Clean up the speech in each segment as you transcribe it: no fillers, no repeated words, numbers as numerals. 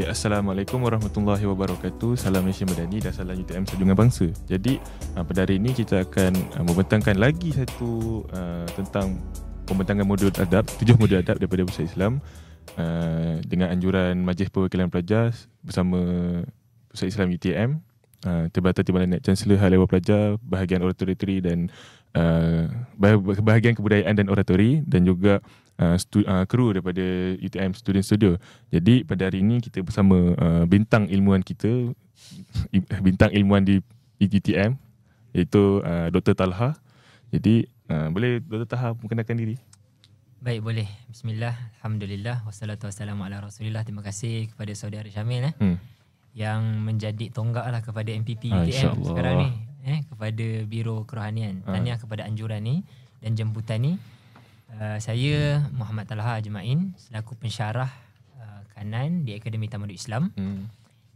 Assalamualaikum warahmatullahi wabarakatuh. Salam Malaysia Madani dan salam UTM Sejungan Bangsa. Jadi pada hari ini kita akan membentangkan lagi satu tentang pembentangan modul adab, 7 modul adab daripada Pusat Islam dengan anjuran Majlis Perwakilan Pelajar bersama Pusat Islam UTM, Tebatan Timbalan Naib Chancellor Hal Ehwal Pelajar, bahagian oratori dan bahagian kebudayaan dan oratori, dan juga kru daripada UTM Student Studio. Jadi pada hari ini kita bersama bintang ilmuwan kita, bintang ilmuwan di UTM, iaitu Dr. Talha. Jadi boleh Dr. Talha memperkenalkan diri? Baik, boleh. Bismillah, alhamdulillah, wassalatu wassalamu ala rasulillah. Terima kasih kepada saudara Syamil yang menjadi tonggak lah kepada MPP UTM sekarang ni, kepada Biro Kerohanian. Tahniah kepada anjuran ni dan jemputan ni. Saya Muhammad Talha Ajmain selaku pensyarah kanan di Akademi Tamadun Islam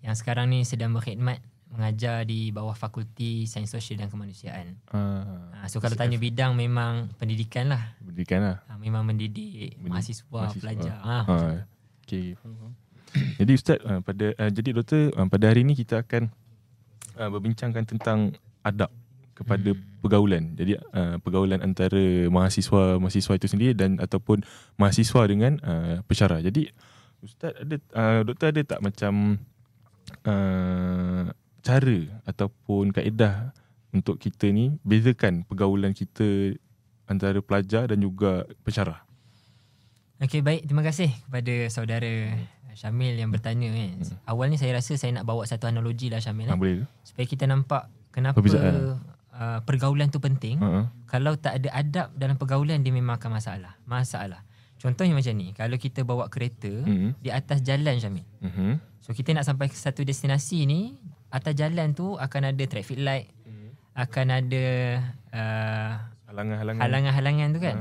yang sekarang ni sedang berkhidmat mengajar di bawah Fakulti Sains Sosial dan Kemanusiaan. So kalau tanya bidang, memang pendidikan lah. Memang mendidik mahasiswa. Pelajar. Okay. Jadi Ustaz, jadi Doktor, pada hari ini kita akan berbincangkan tentang adab kepada pergaulan. Jadi pergaulan antara mahasiswa itu sendiri dan ataupun mahasiswa dengan pensyarah. Jadi Ustaz Doktor ada tak macam cara ataupun kaedah untuk kita ni bezakan pergaulan kita antara pelajar dan juga pensyarah? Okey, baik. Terima kasih kepada saudara Syamil yang bertanya kan. Awalnya saya rasa saya nak bawa satu analogi lah Syamil. Boleh. Supaya kita nampak kenapa pergaulan tu penting. Kalau tak ada adab dalam pergaulan, dia memang akan masalah. Contohnya macam ni, kalau kita bawa kereta di atas jalan Syamil. So kita nak sampai ke satu destinasi ni, atas jalan tu akan ada traffic light, akan ada halangan-halangan tu kan.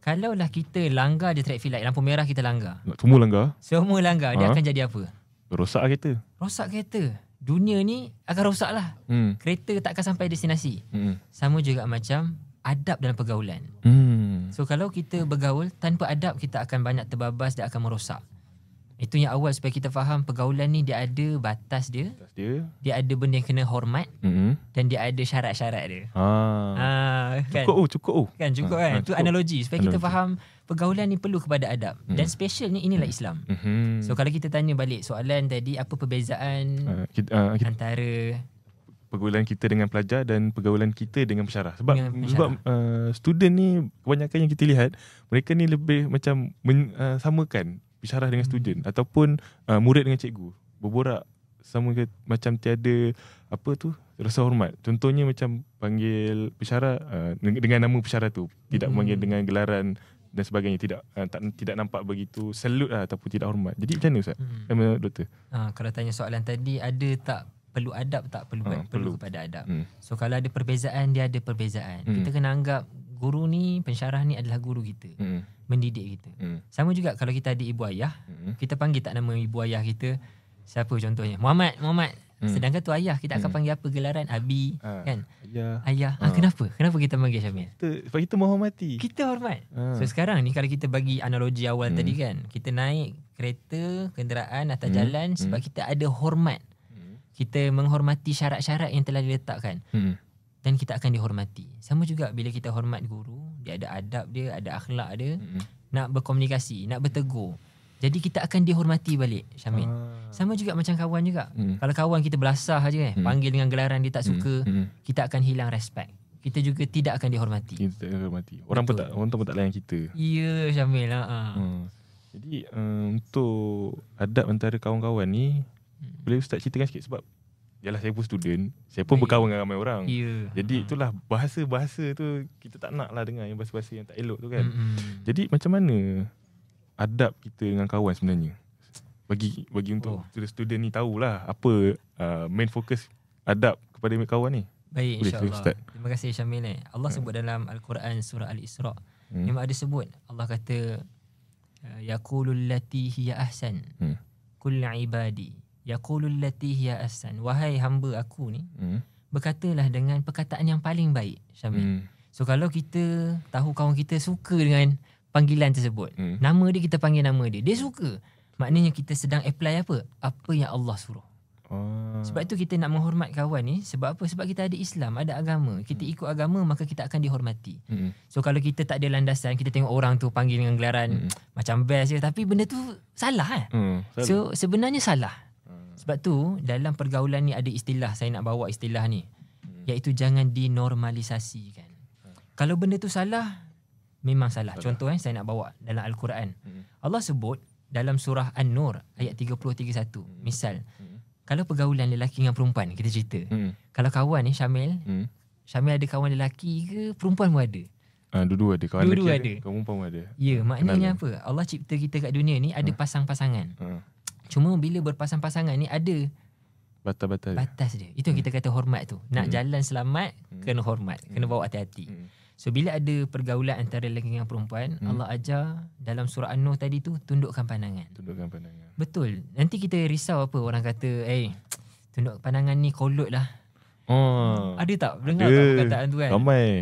Kalaulah kita langgar je traffic light, lampu merah kita langgar. Semua langgar, dia akan jadi apa? Rosak kereta. Dunia ni akan rosak lah. Kereta tak akan sampai destinasi. Sama juga macam adab dalam pergaulan. So kalau kita bergaul tanpa adab, kita akan banyak terbabas dan akan merosak. Itu yang awal supaya kita faham pergaulan ni dia ada batas dia. Dia ada benda yang kena hormat dan dia ada syarat-syarat dia. Kan? Cukup. Kan cukup kan? Itu analogi supaya kita faham pergaulan ni perlu kepada adab. Dan specialnya inilah Islam. So kalau kita tanya balik soalan tadi, apa perbezaan antara pergaulan kita dengan pelajar dan pergaulan kita dengan pensyarah? Sebab student ni kebanyakan yang kita lihat, mereka ni lebih macam samakan pensyarah dengan student ataupun murid dengan cikgu. Berborak sama macam tiada rasa hormat. Contohnya macam panggil pensyarah dengan nama pensyarah tu, tidak memanggil dengan gelaran dan sebagainya, tidak nampak begitu salute ataupun tidak hormat. Jadi macam mana Ustaz? Doktor. Kalau tanya soalan tadi, ada tak perlu adab? Tak perlu kepada adab. So kalau ada perbezaan, dia ada perbezaan. Kita kena anggap guru ni, pensyarah ni adalah guru kita, mendidik kita. Sama juga kalau kita ada ibu ayah, kita panggil tak nama ibu ayah kita. Siapa contohnya? Muhammad. Sedangkan tu ayah, kita akan panggil apa gelaran? Abi, kan? Ayah. Kenapa kita panggil Syamil? Sebab kita menghormati. Kita hormat. So sekarang ni kalau kita bagi analogi awal tadi kan, kita naik kereta, kenderaan atas jalan sebab kita ada hormat. Kita menghormati syarat-syarat yang telah diletakkan. Dan kita akan dihormati. Sama juga bila kita hormat guru, dia ada adab dia, ada akhlak dia, nak berkomunikasi, nak bertegur. Jadi kita akan dihormati balik, Syamil. Sama juga macam kawan juga. Kalau kawan kita belasah je panggil dengan gelaran dia tak suka, kita akan hilang respect. Kita juga tidak akan dihormati. Orang pun tak layan kita. Ya, Syamil. Jadi untuk adab antara kawan-kawan ni, boleh Ustaz ceritakan sikit? Sebab yalah, saya pun student, saya pun berkawan dengan ramai orang. Jadi itulah bahasa tu, kita tak nak lah dengar yang bahasa-bahasa yang tak elok tu kan. Jadi macam mana adab kita dengan kawan sebenarnya? Bagi untuk student ni tahulah apa main fokus adab kepada kawan ni. Baik, insya-Allah. Terima kasih Syamil. Allah sebut dalam Al-Quran surah Al-Isra. Memang ada sebut, Allah kata yaqulul lati hiya ahsan kullu ibadi yaqulul lati hiya ahsan. Wahai hamba aku ni, berkatalah dengan perkataan yang paling baik, Syamil. So kalau kita tahu kawan kita suka dengan panggilan tersebut, nama dia kita panggil nama dia, dia suka, Maknanya kita sedang apply apa? Apa yang Allah suruh. Sebab itu kita nak menghormat kawan ni. Sebab apa? Sebab kita ada Islam, ada agama. Kita ikut agama, maka kita akan dihormati. So kalau kita tak ada landasan, kita tengok orang tu panggil dengan gelaran macam best je, tapi benda tu salah So sebenarnya salah. Sebab tu dalam pergaulan ni ada istilah, saya nak bawa istilah ni, iaitu jangan dinormalisasikan. Kalau benda tu salah, memang salah. Contoh saya nak bawa dalam Al-Quran. Allah sebut dalam surah An-Nur ayat 30-31. Misal, kalau pergaulan lelaki dengan perempuan, kita cerita. Kalau kawan ni Syamil, Syamil ada kawan lelaki ke perempuan pun ada? Dua-dua ada. Kawan dua-dua lelaki ada, kawan perempuan pun ada. Ya, maknanya apa? Allah cipta kita kat dunia ni ada pasang-pasangan. Cuma bila berpasang-pasangan ni ada batas dia. Itu yang kita kata hormat tu. Nak jalan selamat, kena hormat, kena bawa hati-hati. So bila ada pergaulan antara lelaki dengan perempuan, Allah ajar dalam surah An-Nur tadi tu, tundukkan pandangan. Betul. Nanti kita risau apa orang kata, tunduk pandangan ni kolot lah. Ada tak? Dengar tak perkataan tu kan?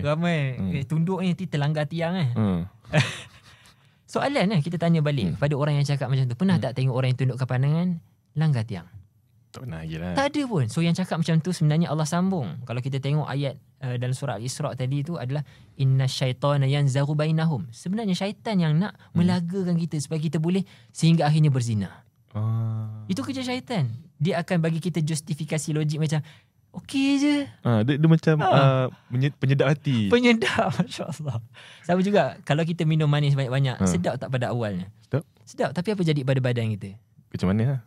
Ramai. Tunduk ni nanti terlanggar tiang Soalan kita tanya balik pada orang yang cakap macam tu. Pernah tak tengok orang yang tundukkan pandangan langgar tiang? Tak pernah lagi lah. Tak ada pun. So yang cakap macam tu sebenarnya Allah sambung. Kalau kita tengok ayat dalam surah Al-Isra' tadi tu adalah inna syaitana yanzaghu bainahum. Sebenarnya syaitan yang nak melagakan kita supaya kita boleh sehingga akhirnya berzina. Itu kerja syaitan. Dia akan bagi kita justifikasi logik macam okey je. Dia macam penyedap hati. Penyedap, masya-Allah. Sama juga kalau kita minum manis banyak-banyak, sedap tak pada awalnya? Sedap, tapi apa jadi pada badan kita? Macam mana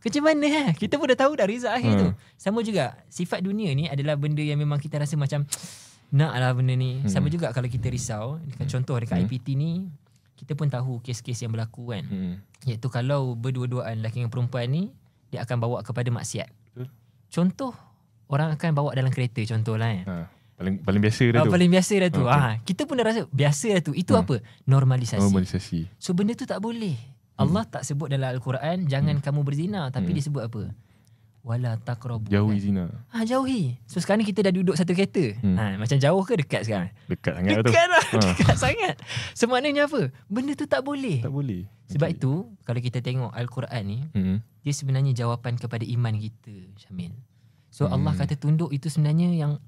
Kita pun dah tahu dah result akhir tu. Sama juga sifat dunia ni adalah benda yang memang kita rasa macam nak lah benda ni. Sama juga kalau kita risau, contoh dekat IPT ni, kita pun tahu kes-kes yang berlaku kan. Iaitu kalau berdua-duaan lelaki dengan perempuan ni, dia akan bawa kepada maksiat. Contoh, orang akan bawa dalam kereta contohlah paling biasa dah tu. Paling biasa dah tu. Kita pun dah rasa biasa dah tu. Itu apa? Normalisasi. So benda tu tak boleh. Allah tak sebut dalam Al-Quran jangan kamu berzina, tapi dia sebut apa? Wala taqrabu. Jauhi zina. Jauhi. So sekarang ni kita dah duduk satu kereta. Macam jauh ke dekat sekarang? Dekat sangat tu. Dekat sangat. So maknanya apa? Benda tu tak boleh. Sebab itu kalau kita tengok Al-Quran ni, dia sebenarnya jawapan kepada iman kita, Syamil. So Allah kata tunduk itu sebenarnya yang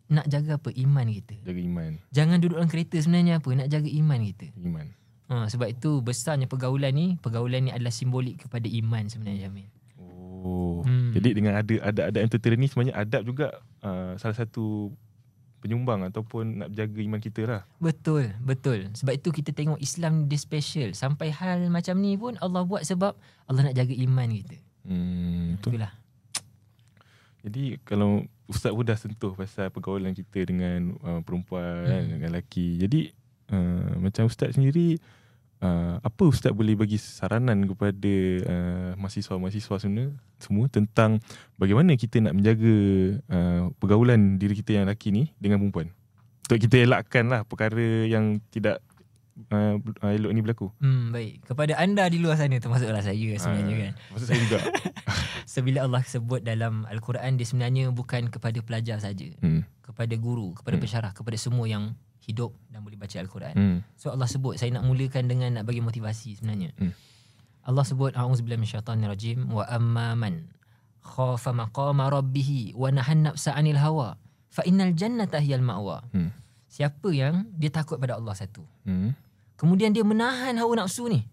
nak jaga apa? Iman kita. Jaga iman. Jangan duduk dalam kereta sebenarnya apa? Nak jaga iman kita. Iman. Sebab itu besarnya pergaulan ni adalah simbolik kepada iman sebenarnya, Jamil. Jadi dengan ada yang tertera ni sebenarnya adab juga salah satu penyumbang ataupun nak jaga iman kita lah. Betul. Sebab itu kita tengok Islam dia special. Sampai hal macam ni pun Allah buat sebab Allah nak jaga iman kita. Itulah. Jadi kalau Ustaz pun dah sentuh pasal pergaulan kita dengan perempuan dengan lelaki. Jadi macam Ustaz sendiri, apa Ustaz boleh bagi saranan kepada mahasiswa-mahasiswa semua tentang bagaimana kita nak menjaga pergaulan diri kita yang lelaki ni dengan perempuan, untuk kita elakkan lah perkara yang tidak elok ni berlaku. Baik. Kepada anda di luar sana, termasuklah saya sebenarnya kan. Maksud saya juga. Sebila Allah sebut dalam Al-Quran, dia sebenarnya bukan kepada pelajar saja, kepada guru, kepada pensyarah, kepada semua yang hidup dan boleh baca Al-Quran. So Allah sebut, saya nak mulakan dengan nak bagi motivasi sebenarnya. Allah sebut a'udzubillahi minasyaitanirrajim wa amman khafa maqama rabbih wa nahan nafsa 'anil hawa fa innal jannata hiyal ma'wa. Siapa yang dia takut pada Allah satu, kemudian dia menahan hawa nafsu ni.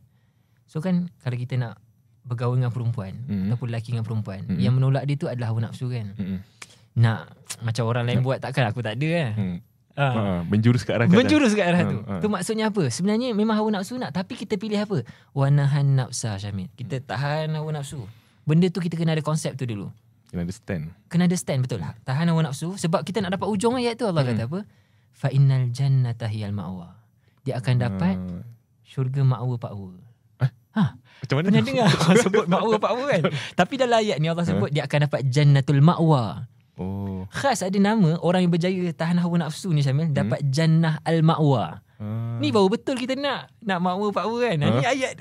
So kan kalau kita nak bergaul dengan perempuan ataupun lelaki dengan perempuan, yang menolak dia tu adalah hawa nafsu kan. Nak macam orang lain buat, takkan aku tak ada kan. Menjurus ke arah tu. Tu maksudnya apa? Sebenarnya memang hawa nafsu nak, tapi kita pilih apa? Wa nahan nafsa, Syamil. Kita tahan hawa nafsu. Benda tu kita kena ada konsep tu dulu. Kena ada stand, betul. Tahan hawa nafsu sebab kita nak dapat ujung ayat tu. Allah kata apa? Fa innal jannata hiyal ma'wa. Dia akan dapat syurga ma'wa pakwa. Macam mana? Pernah dengar sebut ma'wa pakwa kan? Tapi dalam ayat ni Allah sebut dia akan dapat jannatul ma'wa. Khas ada nama orang yang berjaya tahan hawa nafsu ni, Syamil, dapat jannah al-ma'wa. Ni baru betul kita nak ma'wa pakwa kan. Ni ayat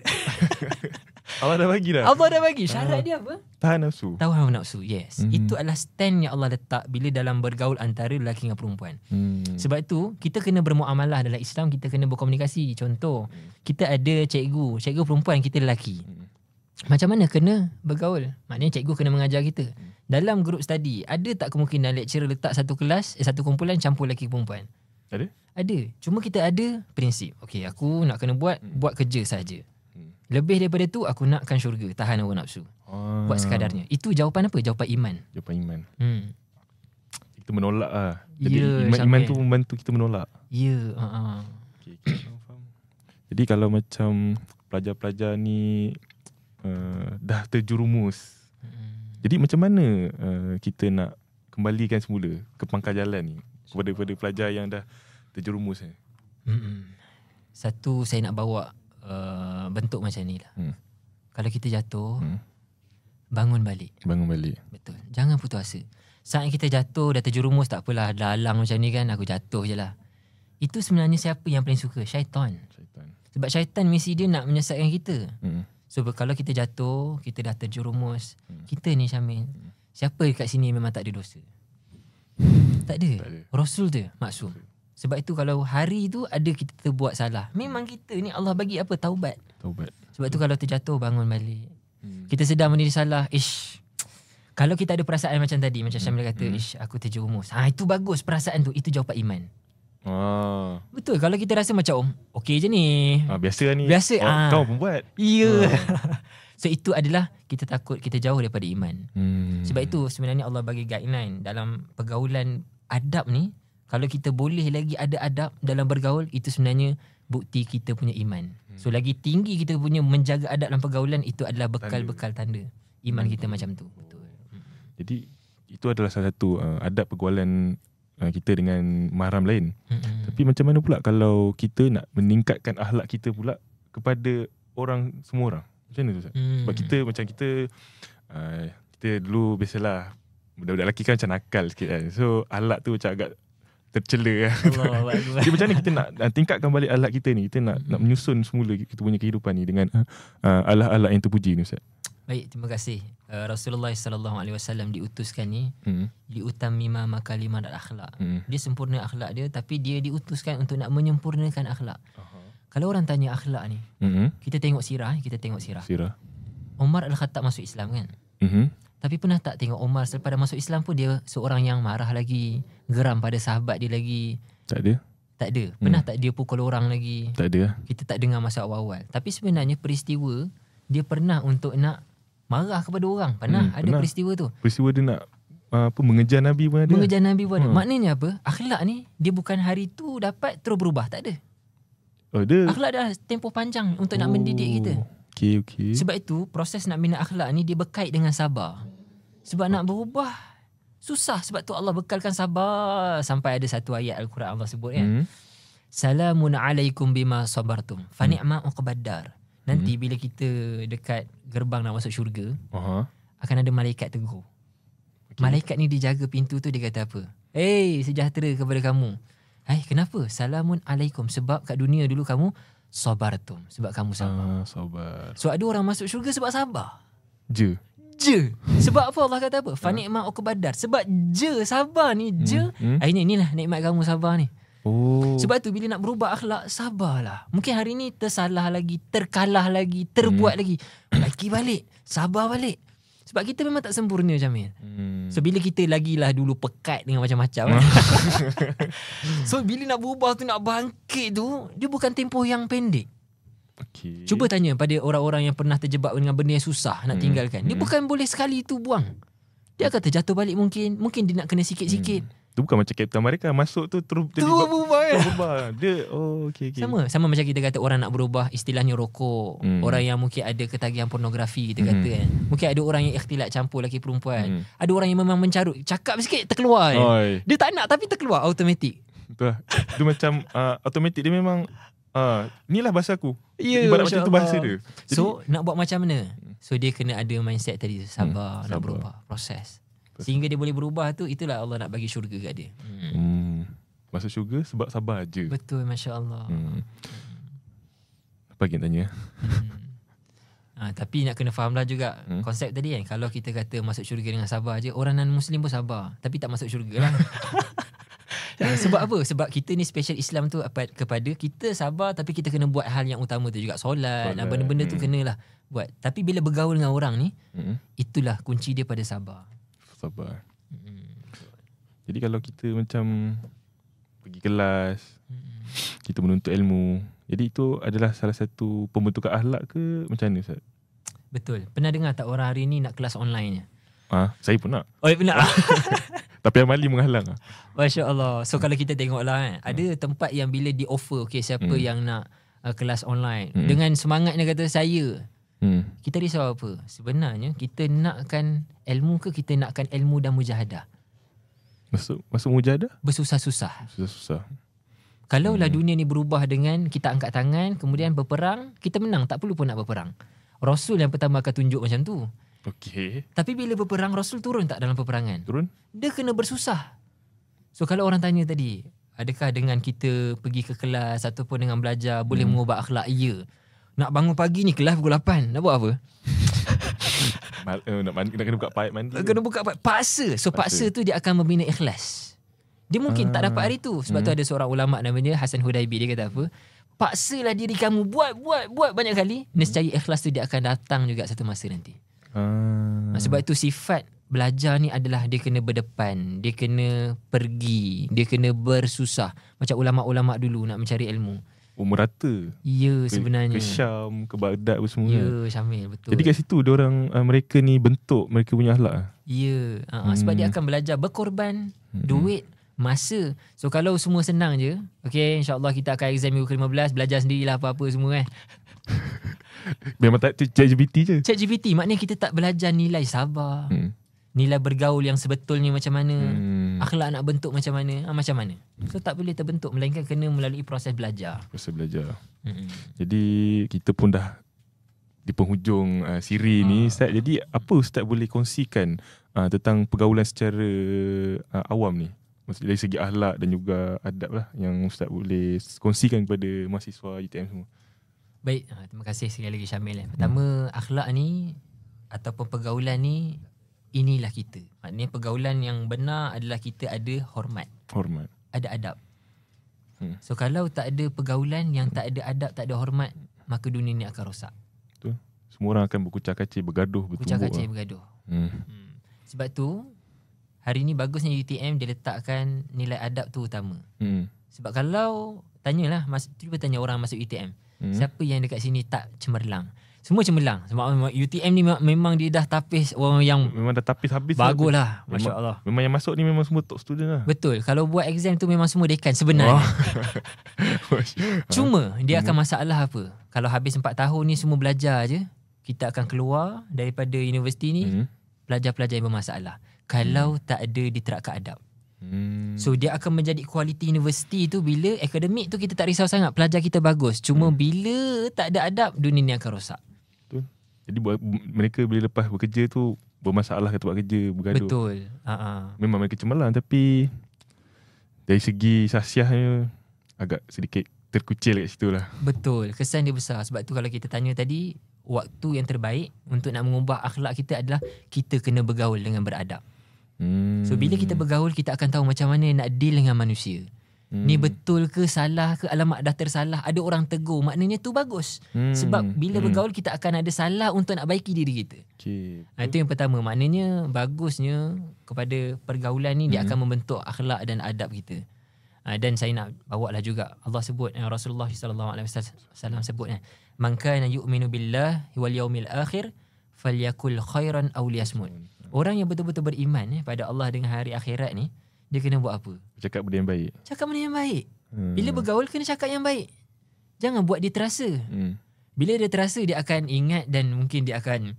Allah dah bagi dah. Allah dah bagi. Syarat dia apa? Tahan nafsu. Tahan hawa nafsu. Yes. Itu adalah stand yang Allah letak bila dalam bergaul antara lelaki dengan perempuan. Sebab itu kita kena bermuamalah dalam Islam, kita kena berkomunikasi. Contoh, kita ada cikgu perempuan, kita lelaki. Macam mana kena bergaul? Maknanya cikgu kena mengajar kita. Dalam group study, ada tak kemungkinan lecturer letak satu kelas, satu kumpulan campur lelaki perempuan? Ada? Ada. Cuma kita ada prinsip. Okey, aku nak kena buat kerja saja. Lebih daripada tu, aku nakkan syurga. Tahan hawa nafsu. Buat sekadarnya. Itu jawapan apa? Jawapan iman. Jawapan iman. Kita menolak lah. Jadi Ya, iman tu membantu kita menolak. Ya. Okay, faham. Jadi kalau macam pelajar-pelajar ni dah terjerumus, jadi macam mana kita nak kembalikan semula ke pangkal jalan ni kepada pelajar yang dah terjerumus ni? Satu, saya nak bawa bentuk macam ni lah. Kalau kita jatuh, bangun balik. Bangun balik. Betul. Jangan putus asa. Saat kita jatuh, dah terjerumus, tak apalah, dah alang macam ni kan, aku jatuh je lah. Itu sebenarnya siapa yang paling suka? Syaitan. Sebab syaitan mesti dia nak menyesatkan kita. So kalau kita jatuh, kita dah terjerumus, kita ni Syamil, siapa kat sini memang tak ada dosa? Tak ada. Rasul tu maksum. Sebab itu kalau hari tu ada kita terbuat salah, memang kita ni Allah bagi apa? Taubat. Sebab tu kalau terjatuh, bangun balik. Kita sedar benda ni salah. Kalau kita ada perasaan macam tadi, macam Syamil kata, aku terjerumus. Itu bagus perasaan tu. Itu jawapan iman. Betul. Kalau kita rasa macam okey je ni, biasa ni. Kau pun buat. Ya. So itu adalah kita takut, kita jauh daripada iman. Sebab itu sebenarnya Allah bagi guideline dalam pergaulan adab ni. Kalau kita boleh lagi ada adab dalam bergaul, itu sebenarnya bukti kita punya iman. So lagi tinggi kita punya menjaga adab dalam pergaulan, itu adalah bekal-bekal tanda iman kita macam tu. Betul. Jadi itu adalah salah satu adab pergaulan kita dengan mahram lain. Tapi macam mana pula kalau kita nak meningkatkan akhlak kita pula kepada semua orang? Macam mana tu Ustaz? Sebab kita dulu biasalah budak-budak lelaki kan macam nakal sikit kan. So akhlak tu macam agak tercela. Jadi macam mana kita nak tingkatkan balik akhlak kita ni? Kita nak menyusun semula kita punya kehidupan ni dengan akhlak yang terpuji ni Ustaz. Baik, terima kasih. Rasulullah SAW diutuskan ni liutammima makalimat al-akhlak. Dia sempurna akhlak dia, tapi dia diutuskan untuk nak menyempurnakan akhlak. Kalau orang tanya akhlak ni, kita tengok sirah. Umar Al-Khattab masuk Islam kan? Tapi pernah tak tengok Umar selepas dah masuk Islam pun dia seorang yang marah lagi, geram pada sahabat dia lagi? Tak ada. Pernah tak dia pukul orang lagi? Tak ada. Kita tak dengar masa awal-awal. Tapi sebenarnya peristiwa dia pernah untuk nak marah kepada orang. Pernah peristiwa tu. Peristiwa dia nak mengejar Nabi pun ada. Maknanya apa? Akhlak ni dia bukan hari tu dapat terus berubah. Tak ada. Akhlak dah tempoh panjang untuk nak mendidik kita. Okay. Sebab itu proses nak bina akhlak ni dia berkait dengan sabar. Sebab nak berubah susah. Sebab tu Allah bekalkan sabar. Sampai ada satu ayat Al-Quran Allah sebut kan. Salamun alaikum bima sabartum fa ni'ma uqbaddar. Nanti bila kita dekat gerbang nak masuk syurga, akan ada malaikat tegur. Malaikat ni dia jaga pintu tu, dia kata apa? Sejahtera kepada kamu. Kenapa? Salamun alaikum. Sebab kat dunia dulu kamu sabartum. Sebab kamu sabar. So ada orang masuk syurga sebab sabar. Je. Sebab apa Allah kata apa? Fa ni'ma uqbaddar. Sebab sabar ni inilah nikmat kamu sabar ni. Sebab tu bila nak berubah akhlak, sabarlah. Mungkin hari ni tersalah lagi, terkalah lagi, terbuat lagi. Baiki balik, sabar balik. Sebab kita memang tak sempurna Jamil. So bila kita lagilah dulu pekat dengan macam-macam. So bila nak berubah tu, nak bangkit tu, dia bukan tempoh yang pendek. Cuba tanya pada orang-orang yang pernah terjebak dengan benda yang susah nak tinggalkan. Dia bukan boleh sekali tu buang. Dia akan terjatuh balik mungkin dia nak kena sikit-sikit. Itu bukan macam Captain America masuk tu terus berubah. Dia okay. Sama macam kita kata orang nak berubah, istilahnya rokok. Orang yang mungkin ada ketagihan pornografi kita kata kan. Mungkin ada orang yang ikhtilat campur lelaki perempuan. Ada orang yang memang mencarut, cakap sikit terkeluar kan. Dia tak nak tapi terkeluar automatik. Betul. Dia macam automatik, dia memang inilah bahasa aku. Ibarat macam tu bahasa dia. Jadi, so nak buat macam mana? So dia kena ada mindset tadi, sabar. Nak berubah, proses. Sehingga dia boleh berubah tu, itulah Allah nak bagi syurga kat dia. Masuk syurga sebab sabar je. Betul, Masya Allah. Apa lagi nak tanya? Tapi nak kena fahamlah juga konsep tadi kan. Kalau kita kata masuk syurga dengan sabar je, orang non-Muslim pun sabar tapi tak masuk syurga lah. Sebab apa? Sebab kita ni special Islam tu kepada kita sabar, tapi kita kena buat hal yang utama tu juga, solat. Benda-benda tu kenalah buat. Tapi bila bergaul dengan orang ni, itulah kunci dia pada sabar. Sabar. Jadi kalau kita macam pergi kelas, kita menuntut ilmu, jadi itu adalah salah satu pembentukan akhlak ke macam mana, Ustaz? Betul. Pernah dengar tak orang hari ni nak kelas online je? Saya pun nak. Oh, pernah. Tapi Amali menghalang. Masya Allah. So kalau kita tengok lah ada tempat yang bila di offer, siapa yang nak kelas online, dengan semangatnya kata saya, kita risau apa? Sebenarnya kita nakkan ilmu ke kita nakkan ilmu dan mujahadah? Masuk mujahadah? Bersusah-susah. Hmm. Kalaulah dunia ni berubah dengan kita angkat tangan, kemudian berperang, kita menang, tak perlu pun nak berperang. Rasul yang pertama akan tunjuk macam tu. Okey. Tapi bila berperang, Rasul turun tak dalam peperangan? Turun? Dia kena bersusah. So kalau orang tanya tadi, adakah dengan kita pergi ke kelas ataupun dengan belajar boleh mengubah akhlak? Ya. Nak bangun pagi ni kelas pukul 8, nak buat apa? Nak kena buka paip mandi. Kena buka paksa. So paksa tu dia akan membina ikhlas. Dia mungkin tak dapat hari tu. Sebab tu ada seorang ulama namanya Hasan Hudaibi, dia kata apa? Paksalah diri kamu buat banyak kali, nescaya ikhlas tu dia akan datang juga satu masa nanti. Sebab itu sifat belajar ni adalah dia kena berdepan, dia kena pergi, dia kena bersusah. Macam ulama-ulama dulu nak mencari ilmu. Merata. Ya, sebenarnya. Ke Syam, ke Baghdad semua. Ya, Syamil, betul. Jadi kat situ diorang, mereka ni bentuk mereka punya akhlak. Ya, sebab dia akan belajar berkorban, duit, masa. So kalau semua senang je, okay, insyaAllah kita akan exam minggu ke-15, belajar sendirilah apa-apa semua Memang tak ChatGPT je. ChatGPT maknanya kita tak belajar nilai sabar, nilai bergaul yang sebetulnya macam mana, akhlak nak bentuk macam mana, macam mana. So tak boleh terbentuk, melainkan kena melalui proses belajar. Jadi kita pun dah di penghujung siri ni, Ustaz. Jadi apa Ustaz boleh kongsikan tentang pergaulan secara awam ni? Maksudnya dari segi akhlak dan juga adab lah, yang Ustaz boleh kongsikan kepada mahasiswa UTM semua. Baik, terima kasih sekali lagi Syamil. Pertama, akhlak ni ataupun pergaulan ni, inilah kita. Maknanya pergaulan yang benar adalah kita ada hormat, ada adab. So kalau tak ada pergaulan yang tak ada adab, tak ada hormat, maka dunia ni akan rosak. Betul. Semua orang akan berkucar-kacir, bergaduh, bertumbuk. Bergaduh. Sebab tu hari ni bagusnya UTM dia letakkan nilai adab tu utama. Sebab kalau tanyalah, cuba tanya orang masuk UTM, siapa yang dekat sini tak cemerlang? Semua cemerlang. Sebab UTM ni memang dia dah tapis orang yang memang dah tapis habis. Baguslah, masya-Allah. Memang yang masuk ni memang semua top student lah. Betul. Kalau buat exam tu memang semua dekan sebenarnya. Cuma dia akan masalah apa? Kalau habis 4 tahun ni semua belajar je, kita akan keluar daripada universiti ni pelajar-pelajar yang bermasalah. Kalau tak ada diterakan adab. So dia akan menjadi kualiti universiti tu bila akademik tu kita tak risau sangat, pelajar kita bagus. Cuma bila tak ada adab, dunia ni akan rosak. Betul. Jadi mereka bila lepas bekerja tu bermasalah ke tempat kerja, bergaduh. Betul. Memang mereka cemerlang, tapi dari segi sasiahnya agak sedikit terkucil kat situ lah. Betul. Kesan dia besar. Sebab tu kalau kita tanya tadi, waktu yang terbaik untuk nak mengubah akhlak kita adalah kita kena bergaul dengan beradab. So bila kita bergaul, kita akan tahu macam mana nak deal dengan manusia. Ni betul ke salah ke, alamak dah tersalah, ada orang tegur, maknanya tu bagus. Sebab bila bergaul kita akan ada salah untuk nak baiki diri kita. Itu yang pertama. Maknanya bagusnya kepada pergaulan ni dia akan membentuk akhlak dan adab kita. Dan saya nak bawa lah juga, Allah sebut, Rasulullah SAW sebut, man kana yu'minu billahi wal yawmil akhir falyakul khairan aw liyasmut. Orang yang betul-betul beriman pada Allah dengan hari akhirat ni, dia kena buat apa? Cakap benda yang baik. Cakap benda yang baik. Bila bergaul kena cakap yang baik. Jangan buat dia terasa. Bila dia terasa, dia akan ingat dan mungkin dia akan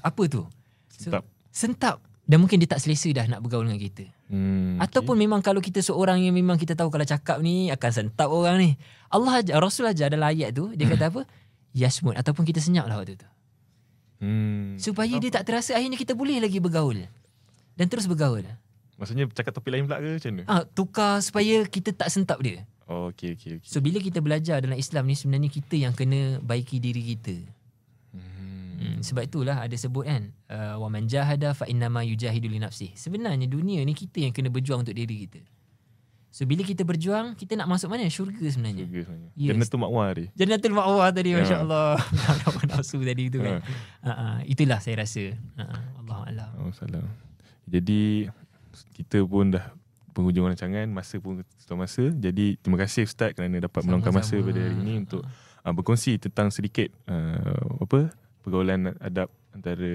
apa tu? Sentap. Dan mungkin dia tak selesa dah nak bergaul dengan kita. Ataupun memang kalau kita seorang yang memang kita tahu kalau cakap ni akan sentap orang ni, Allah ajar, Rasul ajar dalam ayat tu, dia kata apa? Yasmut, ataupun kita senyap lah waktu tu. Supaya dia tak terasa, akhirnya kita boleh lagi bergaul. Dan terus bergaul. Maksudnya cakap topik lain pula ke macam mana? Tukar supaya kita tak sentap dia. Okay. So bila kita belajar dalam Islam ni, sebenarnya kita yang kena baiki diri kita. Sebab itulah ada sebut kan, wa man jahada fa innama yujahidu li nafsihi. Sebenarnya dunia ni kita yang kena berjuang untuk diri kita. So bila kita berjuang, kita nak masuk mana? Syurga sebenarnya. Yes. Jannatul ma'wah tadi. Jannatul ma'wah tadi, masya-Allah. Nafsu tadi itu kan. Itulah saya rasa. Allahuakbar. Waalaikumsalam. Jadi kita pun dah penghujung rancangan, masa pun sudah masa. Jadi terima kasih Ustaz kerana dapat meluangkan masa pada hari ini untuk berkongsi tentang sedikit pergaulan adab antara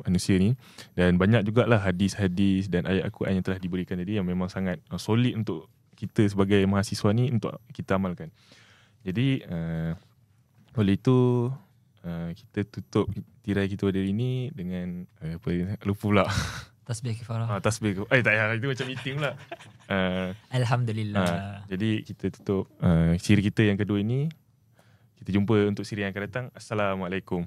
manusia ni, dan banyak jugalah hadis-hadis dan ayat Al-Quran yang telah diberikan tadi yang memang sangat solid untuk kita sebagai mahasiswa ni untuk kita amalkan. Jadi oleh itu kita tutup tirai kita pada hari ini dengan lupa pula tasbih kifarah. Tasbih. Tak payah, itu macam meeting pula. Alhamdulillah. Jadi kita tutup siri kita yang kedua ini. Kita jumpa untuk siri yang akan datang. Assalamualaikum.